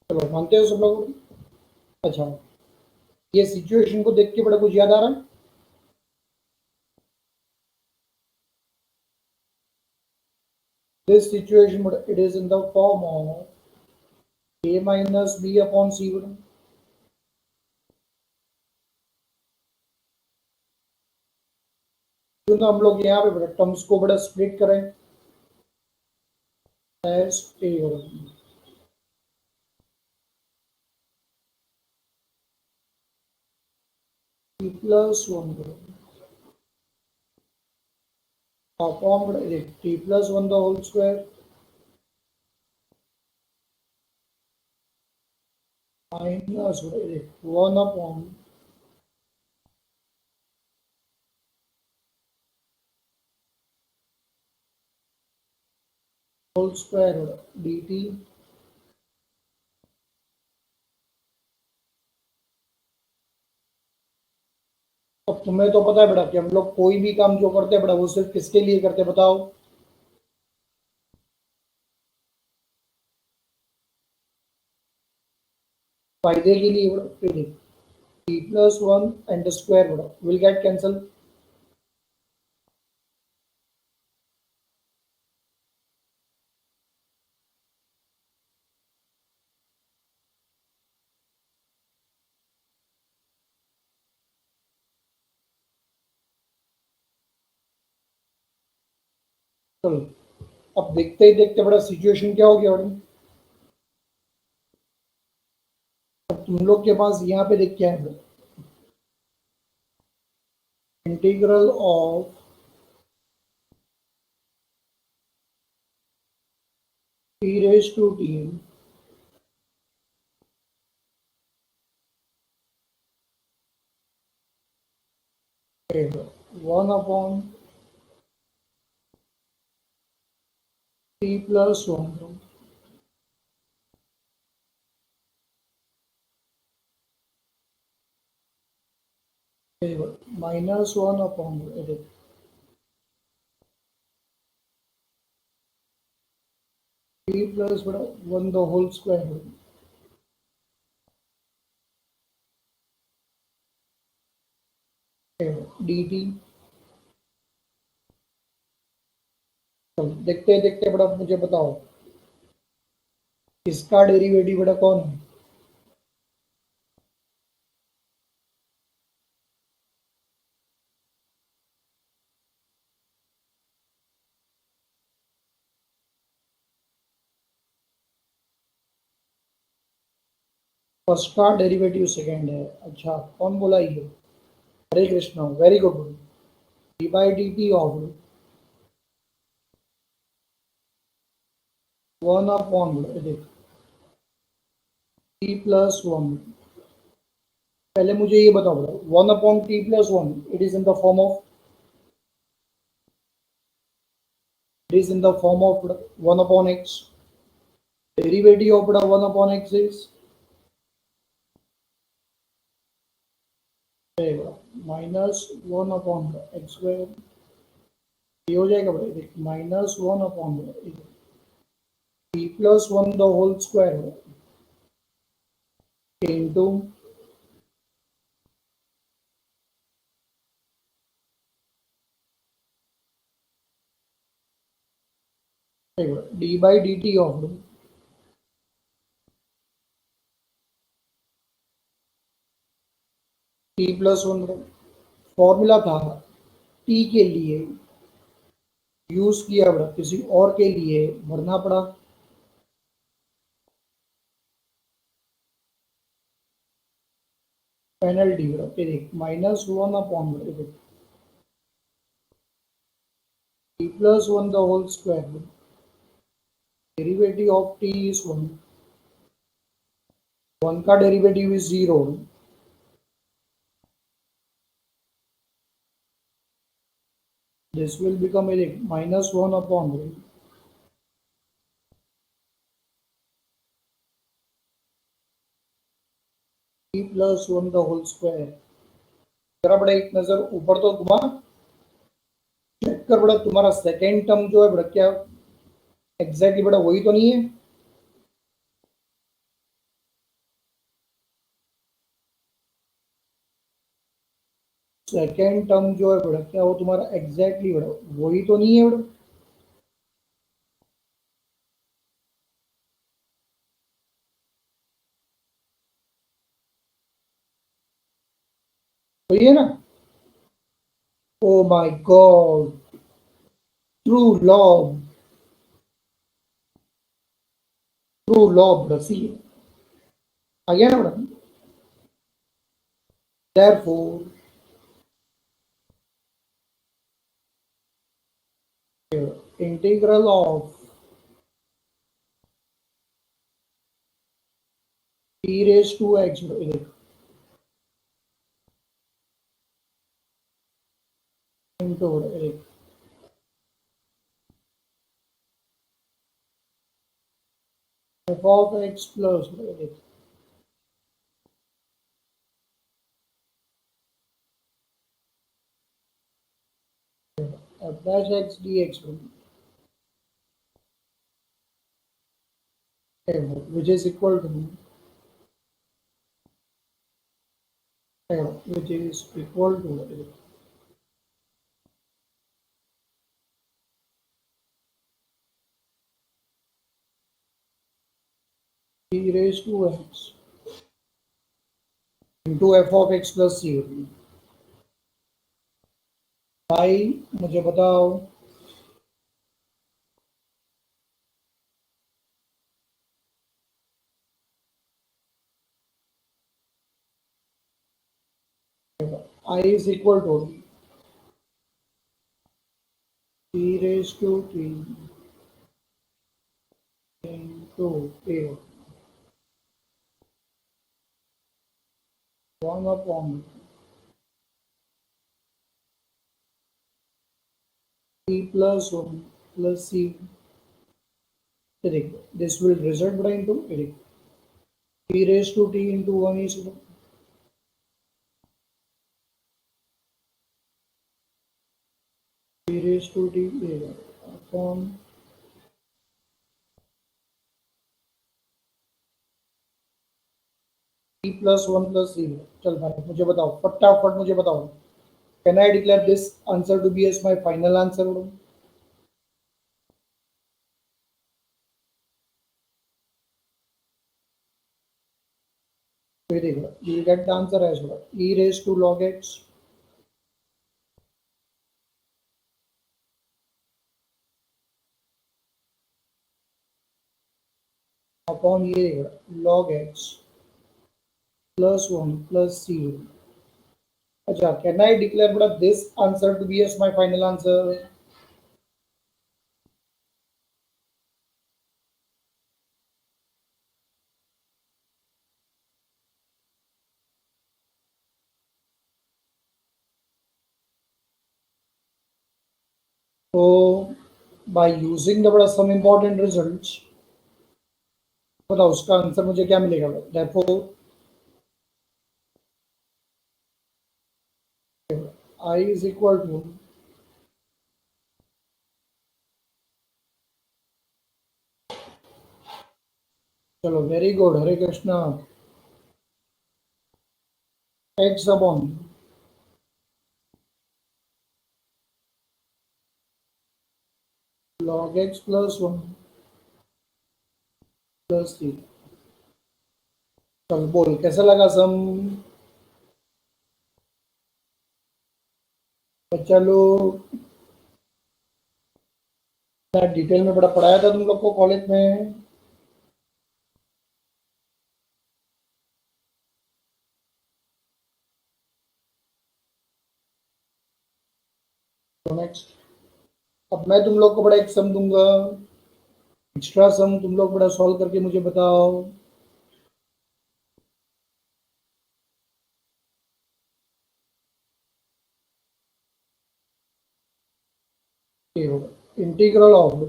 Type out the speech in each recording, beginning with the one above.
चलो मानते हो सब लोग। अच्छा, ये सिचुएशन को देख के बड़ा कुछ याद आ रहा है? This situation, it is in the form of a minus b upon c बड़ा। क्यों ना हम लोग यहाँ पे बड़ा टर्म्स को बड़ा स्प्लिट करें S A plus one upon बड़ा T plus one the whole square minus one upon whole square D T. अब तुम्हें तो पता है बेटा कि हम लोग कोई भी काम जो करते हैं बेटा वो सिर्फ किसके लिए करते हैं बताओ? फायदे के लिए बेटा। फिर T plus one and square बेटा विल गेट कैंसल। चलो अब देखते ही देखते बड़ा सिचुएशन क्या हो गया बेटा। अब तुम लोग के पास यहाँ पे देख क्या है, integral of e raised to t one upon t plus one minus one upon t plus बड़ा one the whole square D T. देखते देखते बड़ा मुझे बताओ इसका डेरिवेटिव बड़ा कौन है? फर्स्ट का डेरिवेटिव सेकंड है। अच्छा कौन बोला ये? Hare Krishna, very good. D by D T of one upon देख टी प्लस वन। पहले मुझे ये बताओ बड़ा one upon T plus one it is in the form of one upon X. Derivative of बड़ा one upon X is minus one upon X square. ये हो जाएगा बड़ा देख minus one upon T plus one the whole square into D by D T of T plus one. Formula था T के लिए use किया बड़ा किसी और के लिए भरना पड़ा। पेनल्टी बड़ा देख minus one upon T plus one the whole square derivative of T is one. One का derivative is zero. This will become a minus 1 upon t plus 1 the whole square। जरा बड़ा एक नजर ऊपर तो घुमा चेक कर बड़ा तुम्हारा सेकेंड टर्म जो है बड़ा क्या एग्जैक्टली बड़ा वही तो नहीं है? सेकेंड टर्म जो है बेटा क्या वो तुम्हारा एग्जैक्टली बेटा वही तो नहीं है बेटा। वही है ना। Oh my God, true law बेटा सी आ गया ना बेटा। therefore integral of t raised to x into f of x plus f dash x dx which is equal to which is equal to t raised to x into f of x plus c। भाई मुझे बताओ I is equal to t raised to t into a 1 upon t plus 1 plus c। This will result into t raised to t into 1 is t raised to t upon t plus 1 plus c। चल भाई मुझे बताओ फटाफट मुझे बताओ can I declare this answer to be as my final answer. फिर देखो you get the answer as well e raised to log x upon ये log x plus 1 plus c। अच्छा कैन आई डिक्लेयर बेटा this answer to be as my final answer. तो by using the बड़ा some important results बताओ उसका answer मुझे क्या मिलेगा। therefore I is equal to चलो very good Hare Krishna x upon log x plus 1 plus c। चल बोल कैसा लगा सम बच्चा लोग। डिटेल में बड़ा पढ़ाया था तुम लोग को कॉलेज में। तो नेक्स्ट अब मैं तुम लोग को बड़ा एक सम दूंगा एक्स्ट्रा सम तुम लोग बड़ा सॉल्व करके मुझे बताओ। ये होगा integral of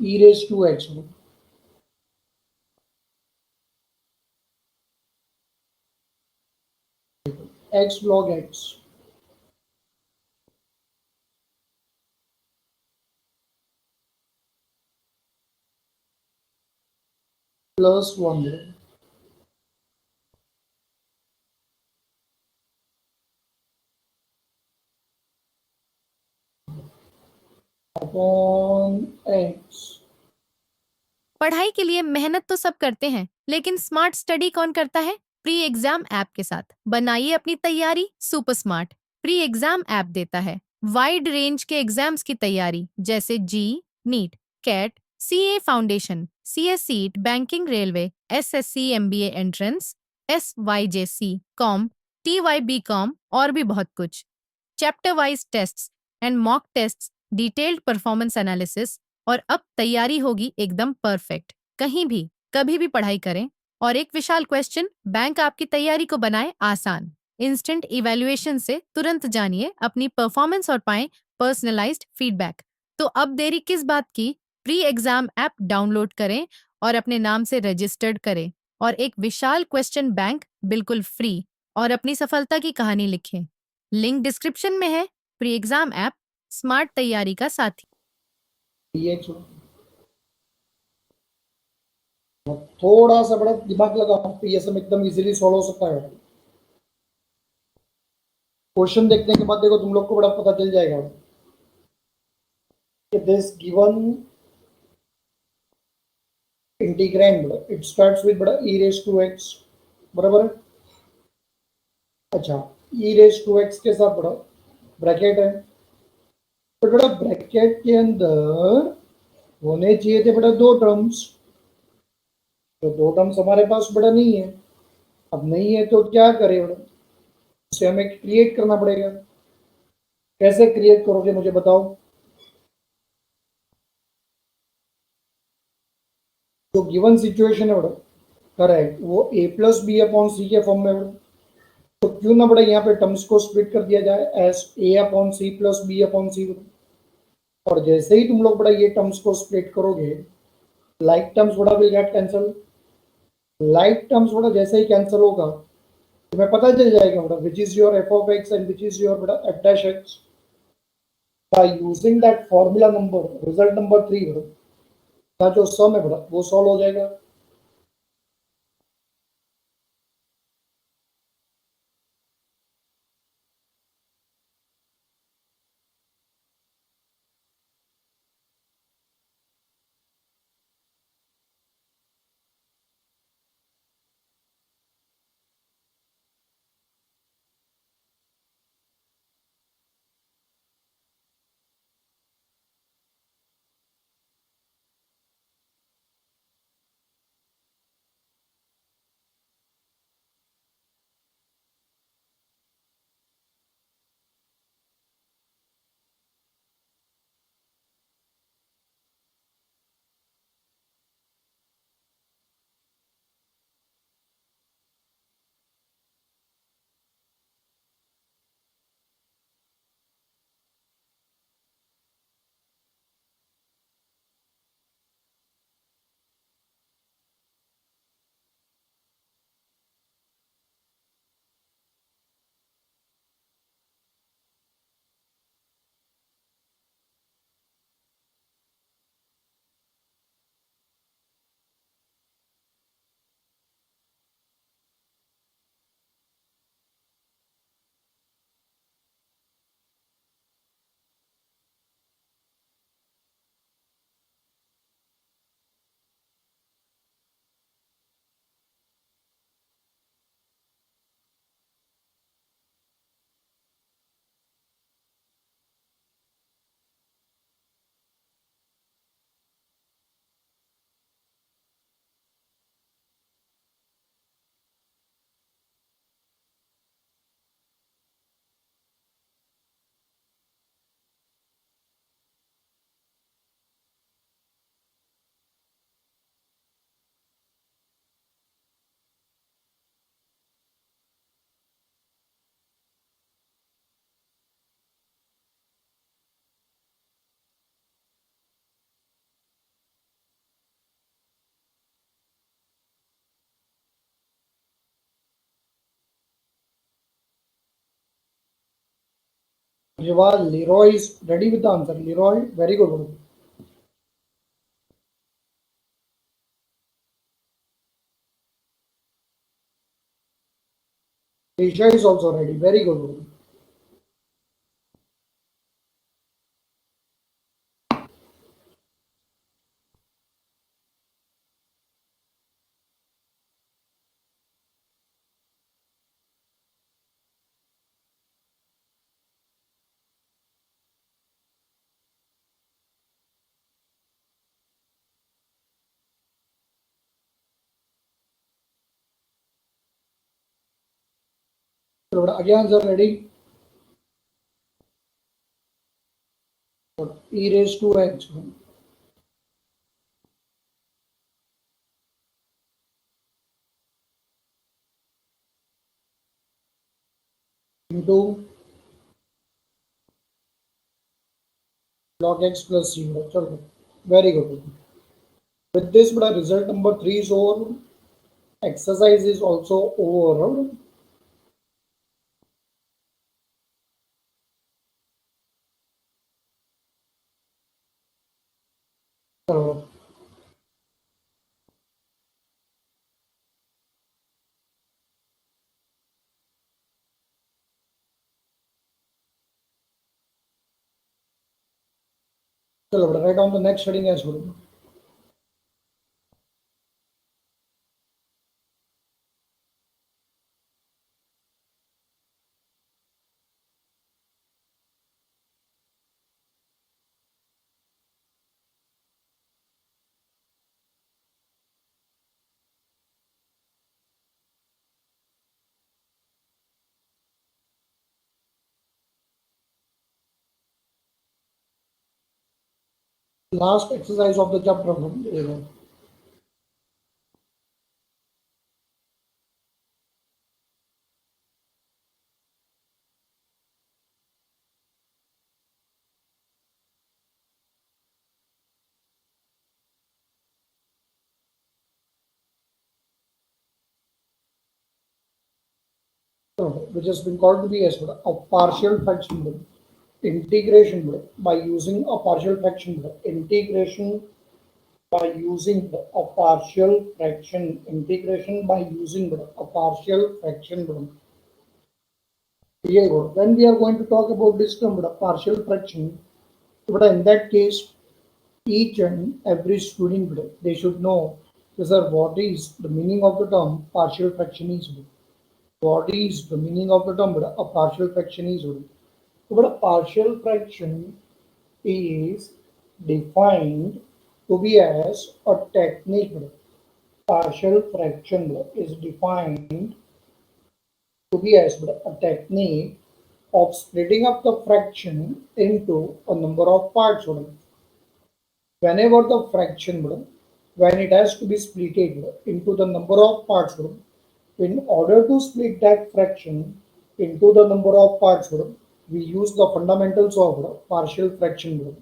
e raised to x x log x +1 upon x। पढ़ाई के लिए मेहनत तो सब करते हैं, लेकिन स्मार्ट स्टडी कौन करता है? प्री एग्जाम ऐप के साथ बनाइए अपनी तैयारी super smart. Pre exam app देता है वाइड रेंज के एग्जाम्स की तैयारी, जैसे JEE, NEET, CAT, CA foundation, CSEET, banking, railway, SSC, MBA entrance, SYJC, com, TYB com और भी बहुत कुछ। Chapter wise tests and mock tests, detailed performance analysis, और अब तैयारी होगी एकदम परफेक्ट। कहीं भी कभी भी पढ़ाई करें। और एक विशाल क्वेश्चन बैंक आपकी तैयारी को बनाए आसान। इंस्टेंट इवैल्यूएशन से तुरंत जानिए अपनी परफॉर्मेंस और पाएं पर्सनलाइज्ड फीडबैक। तो अब देरी किस बात की? प्री एग्जाम ऐप डाउनलोड करें और अपने नाम से रजिस्टर्ड करें और एक विशाल क्वेश्चन बैंक बिल्कुल फ्री और अपनी सफलता की कहानी लिखें। लिंक डिस्क्रिप्शन में है। प्री एग्जाम ऐप स्मार्ट तैयारी का साथी। dx थोड़ा सा बड़ा दिमाग लगाओ तो ये सब एकदम इजीली सॉल्व हो सकता है। क्वेश्चन देखने के बाद देखो तुम लोग को बड़ा पता चल जाएगा कि this given integrand it starts with बड़ा e रेज टू x बराबर है। अच्छा e रेज टू x के साथ बड़ा ब्रैकेट है, तो बड़ा ब्रैकेट के अंदर होने चाहिए थे बड़ा दो टर्म्स, तो दो टर्म्स हमारे पास बड़ा नहीं है। अब नहीं है तो क्या करें बड़ा, उसे हमें क्रिएट करना पड़ेगा। कैसे क्रिएट करोगे मुझे बताओ। जो गिवन सिचुएशन है बड़ा करेक्ट वो a प्लस बी अपॉन सी के फॉर्म में बड़ा, तो क्यों ना बड़ा यहाँ पे टर्म्स को स्प्लिट कर दिया जाए S A upon C plus B upon C. और जैसे ही तुम लोग बड़ा ये टर्म्स को स्प्लिट करोगे लाइक टर्म्स बड़ा will get cancel. Like terms बड़ा जैसे ही कैंसिल होगा तुम्हें पता चल जाएगा बड़ा which is your F of X and which is your बड़ा F dash X. By using that formula number result number 3 बड़ा का जो सम है बड़ा वो सॉल्व हो जाएगा। Leroy is ready with the answer. Leroy, very good. Trisha is also ready. Very good. Again, sir, ready? E raised to x into log x plus 0. Chalo. Very good. With this, result number 3 is over. Exercise is also over. Chalo. Chalo, write down the next heading as well. Last exercise of the chapter. Which has been called to be as a partial fraction integration by using a partial fraction integration by using a partial fraction integration by using a partial fraction. Here, when we are going to talk about this term partial fraction, but in that case, each and every student they should know, sir, what is the meaning of the term partial fraction is. What is the meaning of the term a partial fraction is. But a partial fraction is defined to be as a technique. Partial fraction is defined to be as a technique of splitting up the fraction into a number of parts. Whenever the fraction, when it has to be split into the number of parts, in order to split that fraction into the number of parts, we use the fundamentals of partial fraction.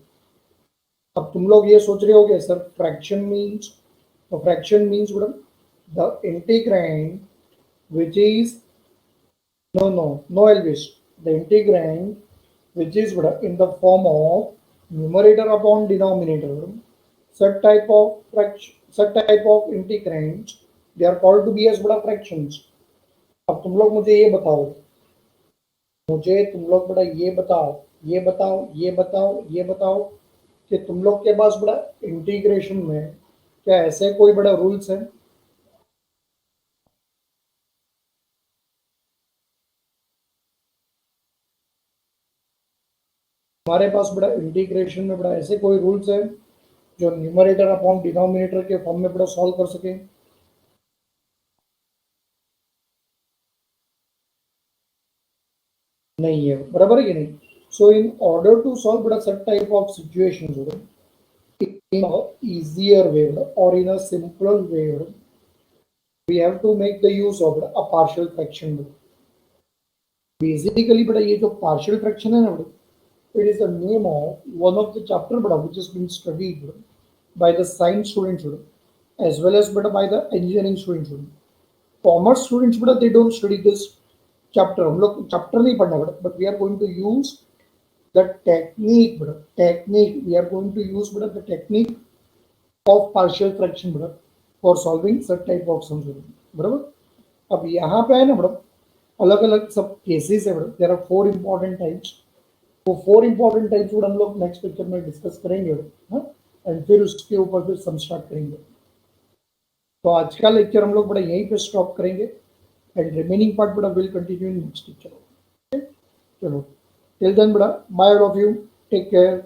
अब तुम लोग ये सोच रहे होगे sir fraction means the integrand which is no Elvis, the integrand which is in the form of numerator upon denominator, such type of integrands they are called to be as fractions. अब तुम लोग मुझे ये बताओ, ये बताओ कि तुम लोग के पास इंटीग्रेशन में क्या ऐसे कोई रूल्स है? हमारे पास इंटीग्रेशन में ऐसे कोई रूल्स है जो न्यूमरेटर अपॉन डिनोमिनेटर के फॉर्म में सॉल्व कर सके? नहीं है, बराबर है कि नहीं? So in order to solve such type of situations in a easier way or in a simpler way, we have to make the use of a partial fraction. Basically ये जो partial fraction है ना, it is the name of one of the chapter which has been studied by the science students as well as by the engineering students. Commerce students they don't study this chapter. हम लोग chapter नहीं पढ़ना but we are going to use the technique. We are going to use the technique of partial fraction for solving such type of sums. बराबर? अब यहाँ पे है ना अलग अलग सब केसेस है, देयर आर 4 इंपॉर्टेंट टाइप्स। वो 4 इंपॉर्टेंट टाइप्स हम लोग नेक्स्ट लेक्चर में डिस्कस करेंगे, हाँ, एंड फिर उसके ऊपर फिर सम स्टार्ट करेंगे। तो आज का लेक्चर हम लोग बड़ा यहीं पे स्टॉप करेंगे एंड रिमेनिंग पार्ट बड़ा will continue in next lecture. चलो टिल देन बड़ा bye all of you, take care.